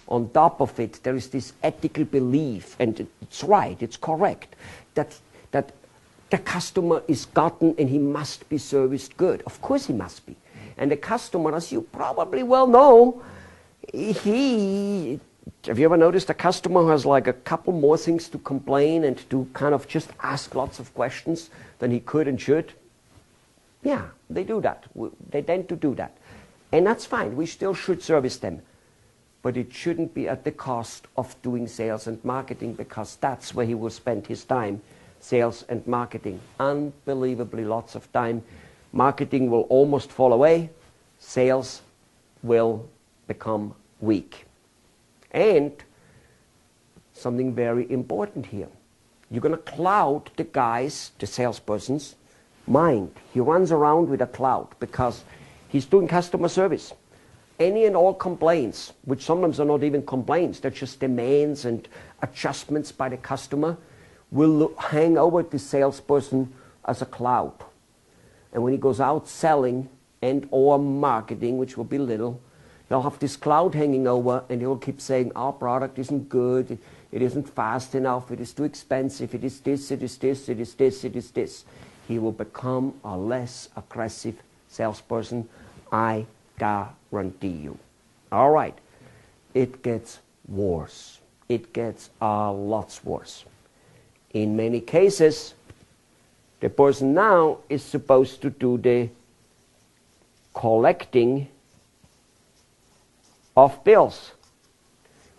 On top of it, there is this ethical belief, and it's right, it's correct, that the customer is gotten and he must be serviced good. Of course he must be. And the customer, as you probably well know, have you ever noticed a customer who has like a couple more things to complain and to kind of just ask lots of questions than he could and should? Yeah, they do that. They tend to do that. And that's fine. We still should service them. But it shouldn't be at the cost of doing sales and marketing, because that's where he will spend his time, sales and marketing. Unbelievably lots of time. Marketing will almost fall away. Sales will become weak. And something very important here. You're going to cloud the guy's, the salesperson's mind. He runs around with a cloud because he's doing customer service. Any and all complaints, which sometimes are not even complaints, they're just demands and adjustments by the customer, will hang over the salesperson as a cloud. And when he goes out selling and or marketing, which will be little, he'll have this cloud hanging over, and he will keep saying, our product isn't good, it isn't fast enough, it is too expensive, it is this, it is this, it is this, it is this. He will become a less aggressive salesperson, I guarantee you. All right, it gets worse. It gets lots worse. In many cases, the person now is supposed to do the collecting of bills.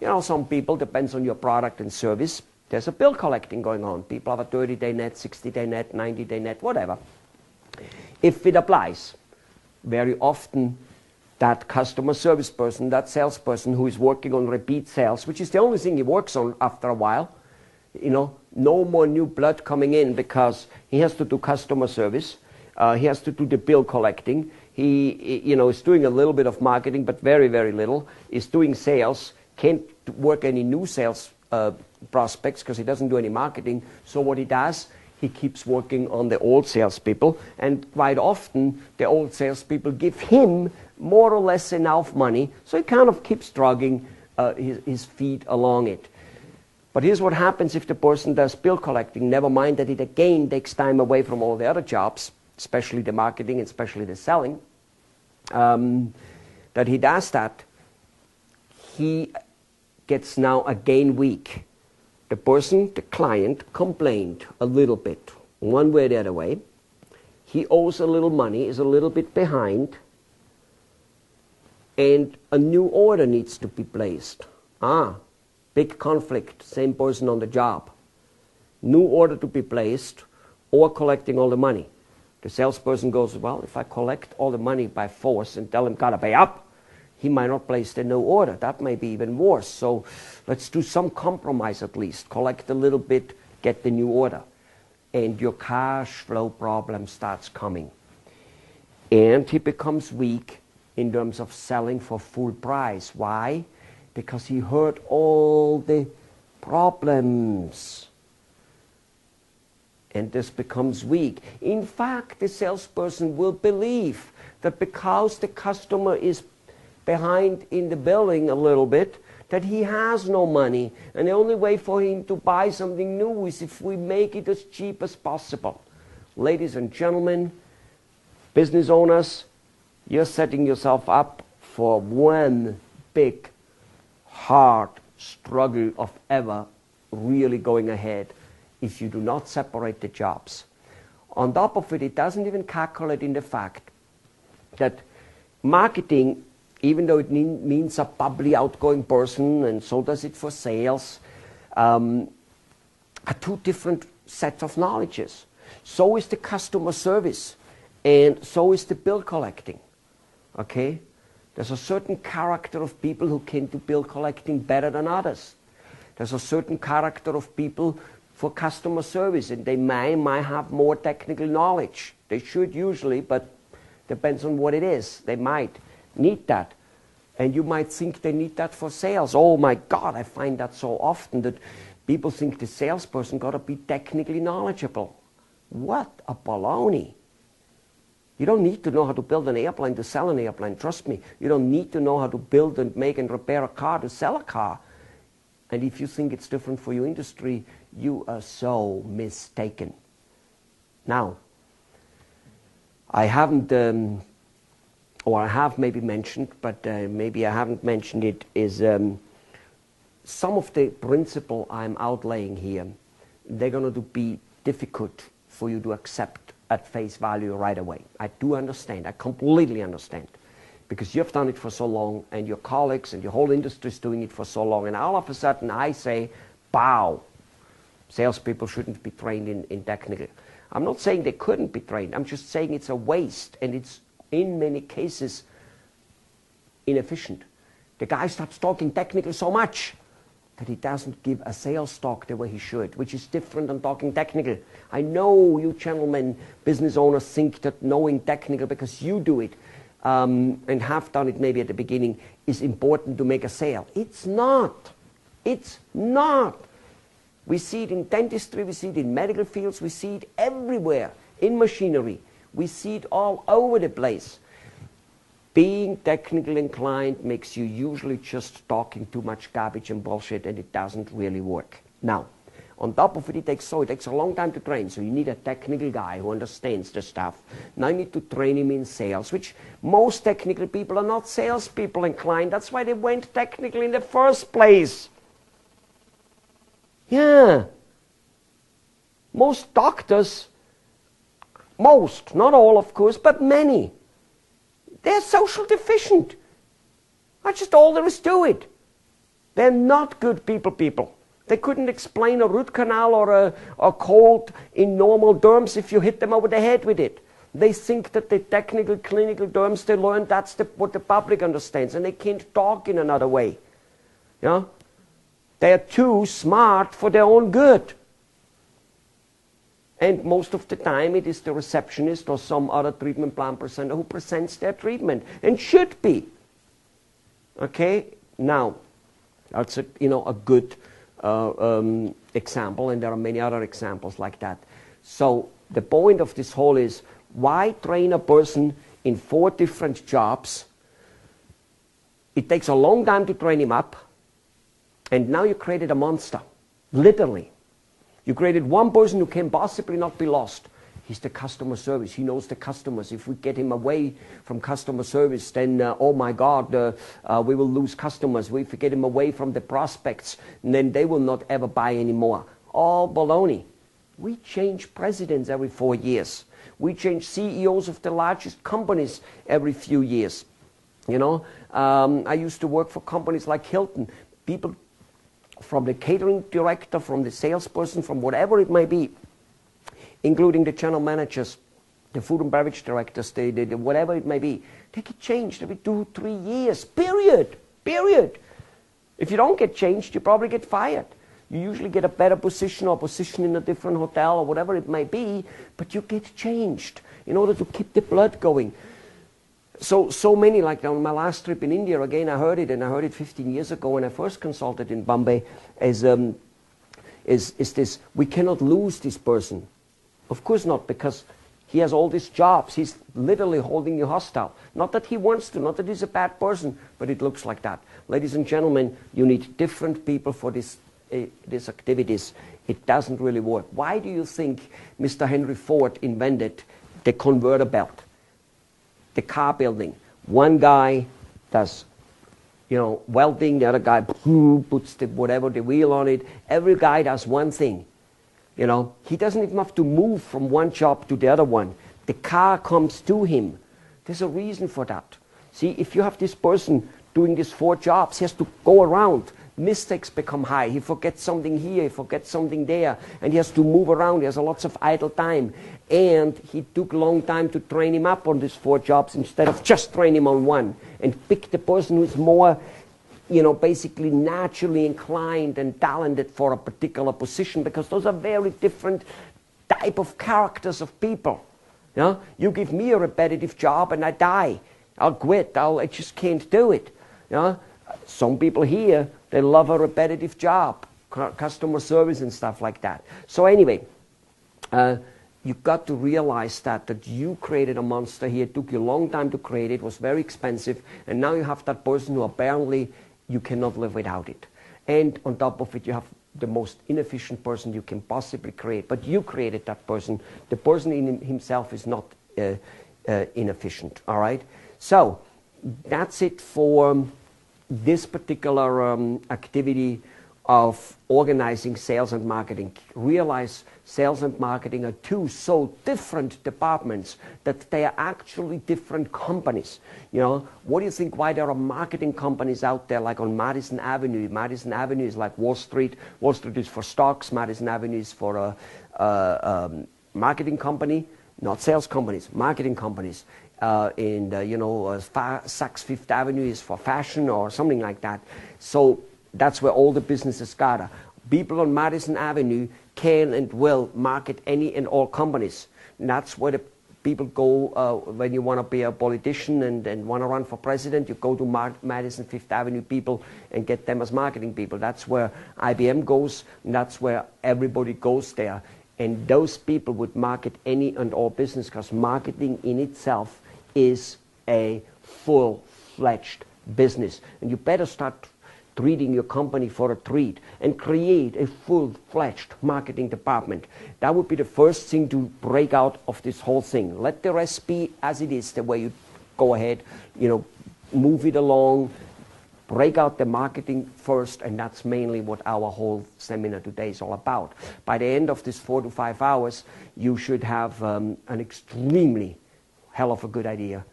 You know, some people, depends on your product and service, there's a bill collecting going on. People have a 30-day net, 60-day net, 90-day net, whatever. If it applies, very often that customer service person, that salesperson who is working on repeat sales, which is the only thing he works on after a while, you know, no more new blood coming in because he has to do customer service, he has to do the bill collecting, he you know, is doing a little bit of marketing, but very, very little, is doing sales, can't work any new sales prospects because he doesn't do any marketing. So what he does, he keeps working on the old salespeople, and quite often the old salespeople give him more or less enough money, so he kind of keeps dragging his feet along it. But here's what happens if the person does bill collecting, never mind that it again takes time away from all the other jobs, especially the marketing and especially the selling, that he does that, he gets now again weak. The person, the client, complained a little bit, one way or the other way. He owes a little money, is a little bit behind, and a new order needs to be placed. Big conflict, same person on the job. New order to be placed, or collecting all the money. The salesperson goes, well, if I collect all the money by force and tell him gotta pay up, he might not place the new order. That may be even worse. So let's do some compromise at least. Collect a little bit, get the new order. And your cash flow problem starts coming. And he becomes weak in terms of selling for full price. Why? Because he heard all the problems. And this becomes weak. In fact, the salesperson will believe that because the customer is behind in the billing a little bit, that he has no money, and the only way for him to buy something new is if we make it as cheap as possible. Ladies and gentlemen, business owners, you're setting yourself up for one big, hard struggle of ever really going ahead if you do not separate the jobs. On top of it, it doesn't even calculate in the fact that marketing, even though it means a bubbly, outgoing person, and so does it for sales, are two different sets of knowledges. So is the customer service, and so is the bill collecting. Okay? There's a certain character of people who can do bill collecting better than others. There's a certain character of people for customer service, and they might have more technical knowledge. They should usually, but depends on what it is. They might need that. And you might think they need that for sales. Oh my God, I find that so often that people think the salesperson got to be technically knowledgeable. What a baloney. You don't need to know how to build an airplane to sell an airplane. Trust me. You don't need to know how to build and make and repair a car to sell a car. And if you think it's different for your industry, you are so mistaken. Now, I haven't, or I have maybe mentioned, but maybe I haven't mentioned it, is some of the principle I'm outlaying here, they're going to be difficult for you to accept at face value right away. I do understand. I completely understand. Because you've done it for so long, and your colleagues and your whole industry is doing it for so long, and all of a sudden I say, bow, salespeople shouldn't be trained in technical. I'm not saying they couldn't be trained. I'm just saying it's a waste, and it's in many cases inefficient. The guy starts talking technical so much that he doesn't give a sales talk the way he should, which is different than talking technical. I know you gentlemen, business owners, think that knowing technical, because you do it, and have done it maybe at the beginning, is important to make a sale. It's not. It's not. We see it in dentistry, we see it in medical fields, we see it everywhere, in machinery. We see it all over the place. Being technically inclined makes you usually just talking too much garbage and bullshit, and it doesn't really work. Now, on top of it, it takes a long time to train, so you need a technical guy who understands the stuff. Now you need to train him in sales, which most technical people are not salespeople inclined. That's why they went technical in the first place. Yeah. Most doctors, most, not all of course, but many, they're social deficient. That's just all there is to it. They're not good people. They couldn't explain a root canal or a cold in normal terms if you hit them over the head with it. They think that the technical, clinical terms they learn, that's what the public understands, and they can't talk in another way. Yeah? They're too smart for their own good. And most of the time it is the receptionist or some other treatment plan presenter who presents their treatment, and should be. Okay? Now, that's a good example, and there are many other examples like that. So the point of this whole is, why train a person in 4 different jobs? It takes a long time to train him up, and now you created a monster, literally. You created one person who can possibly not be lost. He's the customer service. He knows the customers. If we get him away from customer service, then, oh my God, we will lose customers. If we get him away from the prospects, then they will not ever buy anymore. All baloney. We change presidents every 4 years. We change CEOs of the largest companies every few years. You know, I used to work for companies like Hilton. People from the catering director, from the salesperson, from whatever it may be, including the general managers, the food and beverage directors, the whatever it may be, they get changed every 2-3 years, period. If you don't get changed, you probably get fired. You usually get a better position or position in a different hotel or whatever it may be, but you get changed in order to keep the blood going. So many, like on my last trip in India, again, I heard it, and I heard it 15 years ago when I first consulted in Bombay, is this, we cannot lose this person. Of course not, because he has all these jobs. He's literally holding you hostile. Not that he wants to, not that he's a bad person, but it looks like that. Ladies and gentlemen, you need different people for these activities. It doesn't really work. Why do you think Mr. Henry Ford invented the conveyor belt? The car building. One guy does, welding. The other guy puts the wheel on it. Every guy does one thing. He doesn't even have to move from one job to the other one. The car comes to him. There's a reason for that. See, if you have this person doing these 4 jobs, he has to go around. Mistakes become high. He forgets something here, he forgets something there, and he has to move around. He has lots of idle time. And he took a long time to train him up on these 4 jobs instead of just train him on one. And pick the person who's more, basically naturally inclined and talented for a particular position, because those are very different type of characters of people. You give me a repetitive job and I die. I'll quit. I just can't do it. Some people here, they love a repetitive job, customer service and stuff like that. So anyway, you got to realize that you created a monster here. It took you a long time to create it. It was very expensive. And now you have that person who apparently you cannot live without it. And on top of it, you have the most inefficient person you can possibly create. But you created that person. The person in himself is not inefficient. All right? So that's it for this particular activity of organizing sales and marketing. Realize sales and marketing are two so different departments that they are actually different companies. You know, what do you think why there are marketing companies out there like on Madison Avenue? Madison Avenue is like Wall Street. Wall Street is for stocks. Madison Avenue is for a marketing company, not sales companies, marketing companies. Saks Fifth Avenue is for fashion or something like that. So that's where all the businesses gather. People on Madison Avenue can and will market any and all companies. And that's where the people go when you want to be a politician and want to run for president. You go to Madison Fifth Avenue people and get them as marketing people. That's where IBM goes, and that's where everybody goes there. And those people would market any and all business because marketing in itself is a full-fledged business. And you better start treating your company for a treat and create a full-fledged marketing department. That would be the first thing to break out of this whole thing. Let the rest be as it is, the way you go ahead, move it along, break out the marketing first, and that's mainly what our whole seminar today is all about. By the end of this 4 to 5 hours, you should have an extremely hell of a good idea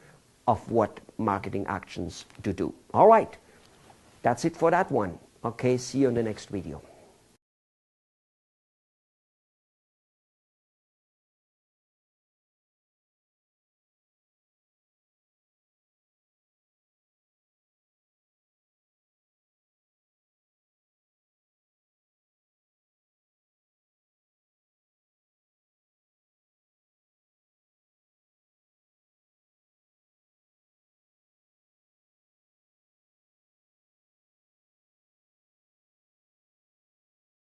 of what marketing actions to do. All right. That's it for that one. Okay, see you in the next video.